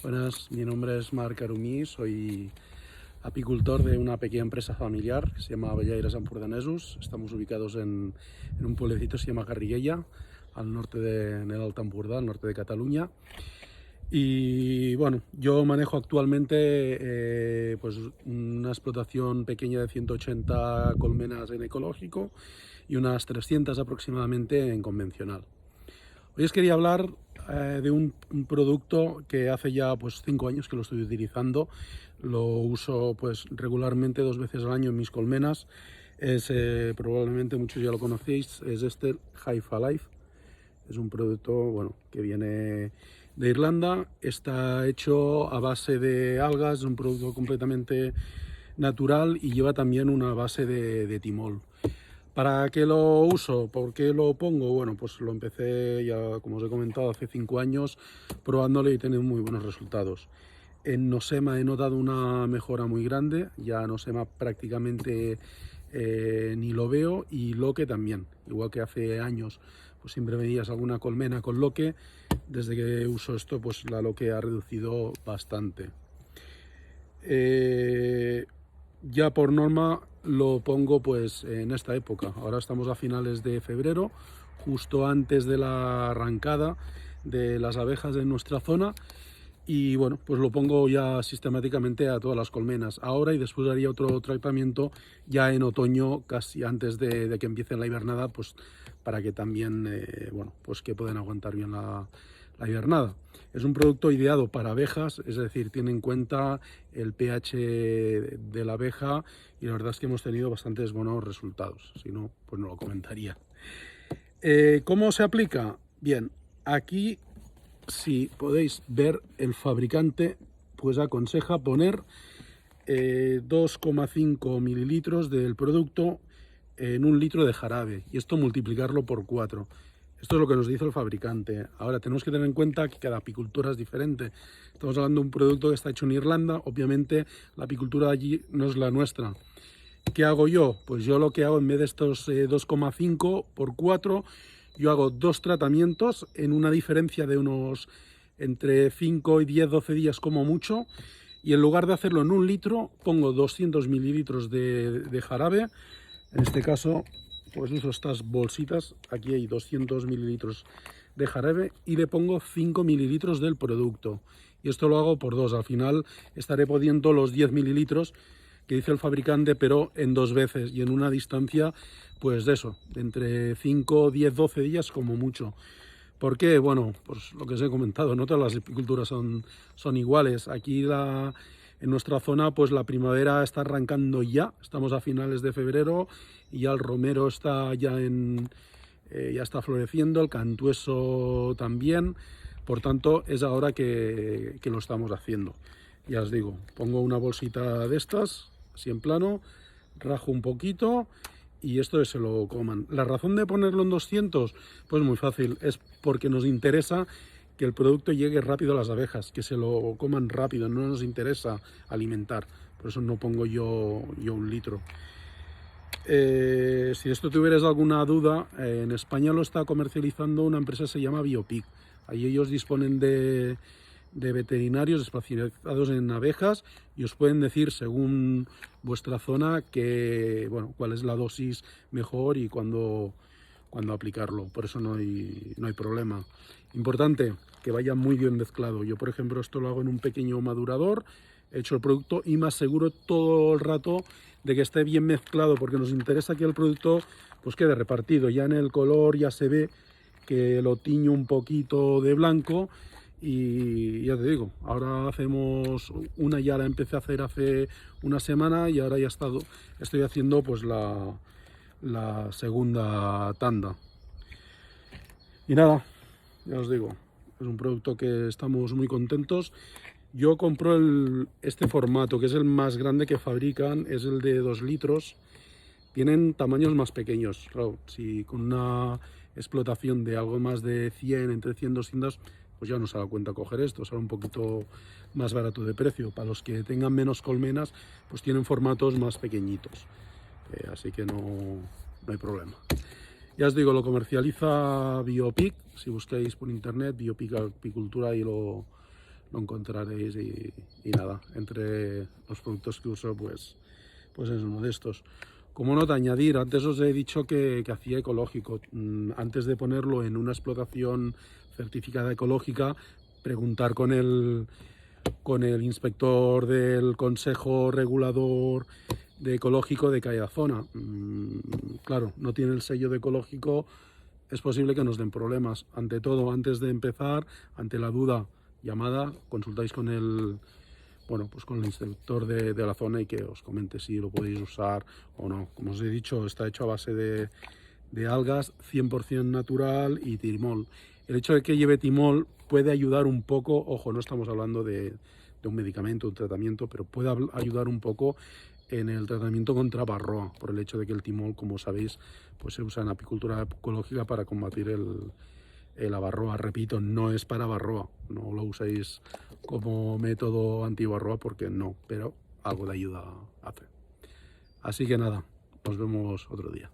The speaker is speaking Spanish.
Buenas, mi nombre es Marc Arumí, soy apicultor de una pequeña empresa familiar que se llama Avellaires Empordanesos. Estamos ubicados en un pueblecito que se llama Garriguella, al norte en el Alt Empordà, al norte de Cataluña. Y bueno, yo manejo actualmente pues una explotación pequeña de 180 colmenas en ecológico y unas 300 aproximadamente en convencional. Hoy os quería hablar de un producto que hace ya pues 5 años que lo estoy utilizando. Lo uso pues regularmente 2 veces al año en mis colmenas. Es probablemente muchos ya lo conocéis, es este Hive Life. Es un producto bueno que viene de Irlanda, está hecho a base de algas, es un producto completamente natural y lleva también una base de timol. ¿Para qué lo uso? ¿Por qué lo pongo? Bueno, pues lo empecé ya, como os he comentado, hace 5 años probándolo y he tenido muy buenos resultados. En Nosema he notado una mejora muy grande, ya Nosema prácticamente ni lo veo, y Loque también, igual que hace años pues siempre veías alguna colmena con Loque. Desde que uso esto pues la Loque ha reducido bastante. Ya por norma lo pongo pues en esta época. Ahora estamos a finales de febrero, justo antes de la arrancada de las abejas en nuestra zona, y bueno, pues lo pongo ya sistemáticamente a todas las colmenas ahora, y después haría otro tratamiento ya en otoño, casi antes de que empiece la hibernada, pues para que también bueno, pues que puedan aguantar bien la hibernada. Es un producto ideado para abejas, es decir, tiene en cuenta el pH de la abeja, y la verdad es que hemos tenido bastantes buenos resultados. Si no, pues no lo comentaría. ¿Cómo se aplica? Bien, aquí, si podéis ver, el fabricante pues aconseja poner 2,5 mililitros del producto en 1 litro de jarabe, y esto multiplicarlo por 4. Esto es lo que nos dice el fabricante. Ahora tenemos que tener en cuenta que cada apicultura es diferente. Estamos hablando de un producto que está hecho en Irlanda, obviamente la apicultura allí no es la nuestra. ¿Qué hago yo? Pues yo lo que hago, en vez de estos 2,5 por 4, yo hago 2 tratamientos en una diferencia de unos entre 5 y 10, 12 días como mucho, y en lugar de hacerlo en 1 litro, pongo 200 mililitros de jarabe. En este caso, pues uso estas bolsitas, aquí hay 200 mililitros de jarabe, y le pongo 5 mililitros del producto. Y esto lo hago por 2, al final estaré poniendo los 10 mililitros que dice el fabricante, pero en 2 veces y en una distancia pues de eso, de entre 5, 10, 12 días como mucho. ¿Por qué? Bueno, pues lo que os he comentado, no todas las apiculturas son iguales. Aquí en nuestra zona pues la primavera está arrancando ya, estamos a finales de febrero y ya el romero está ya está floreciendo, el cantueso también. Por tanto, es ahora que lo estamos haciendo. Ya os digo, pongo una bolsita de estas, así en plano, rajo un poquito y esto se lo coman. La razón de ponerlo en 200, pues muy fácil, es porque nos interesa que el producto llegue rápido a las abejas, que se lo coman rápido, no nos interesa alimentar. Por eso no pongo yo 1 litro. Si esto tuvieras alguna duda, en España lo está comercializando una empresa que se llama Biopic. Ahí ellos disponen de veterinarios especializados en abejas y os pueden decir, según vuestra zona, bueno, cuál es la dosis mejor y cuándo aplicarlo. Por eso no hay problema. Importante, que vaya muy bien mezclado. Yo, por ejemplo, esto lo hago en un pequeño madurador, he hecho el producto y me aseguro todo el rato de que esté bien mezclado, porque nos interesa que el producto pues quede repartido. Ya en el color ya se ve que lo tiño un poquito de blanco. Y ya te digo, ahora hacemos una, ya la empecé a hacer hace una semana, y ahora ya estoy haciendo pues la segunda tanda. Y nada, ya os digo, es un producto que estamos muy contentos. Yo compro este formato, que es el más grande que fabrican, es el de 2 litros. Tienen tamaños más pequeños, claro, si con una explotación de algo más de 100, entre 100 y 200, pues ya no se da cuenta coger esto, sale un poquito más barato de precio. Para los que tengan menos colmenas, pues tienen formatos más pequeñitos, así que no hay problema. Ya os digo, lo comercializa Biopic. Si buscáis por internet Biopic Apicultura, y lo lo encontraréis y nada, entre los productos que uso pues es uno de estos. Como nota a añadir, antes os he dicho que hacía ecológico. Antes de ponerlo en una explotación certificada ecológica, preguntar con el inspector del Consejo Regulador de Ecológico de cada zona. Claro, no tiene el sello de ecológico, es posible que nos den problemas. Ante todo, antes de empezar, ante la duda, llamada, consultáis con el con el inspector de la zona y que os comente si lo podéis usar o no. Como os he dicho, está hecho a base de algas, 100% natural y timol. El hecho de que lleve timol puede ayudar un poco, ojo, no estamos hablando de un medicamento, un tratamiento, pero puede ayudar un poco en el tratamiento contra varroa, por el hecho de que el timol, como sabéis, pues se usa en apicultura ecológica para combatir la varroa. Repito, no es para varroa, no lo uséis como método antivarroa porque no, pero algo de ayuda hace. Así que nada, nos vemos otro día.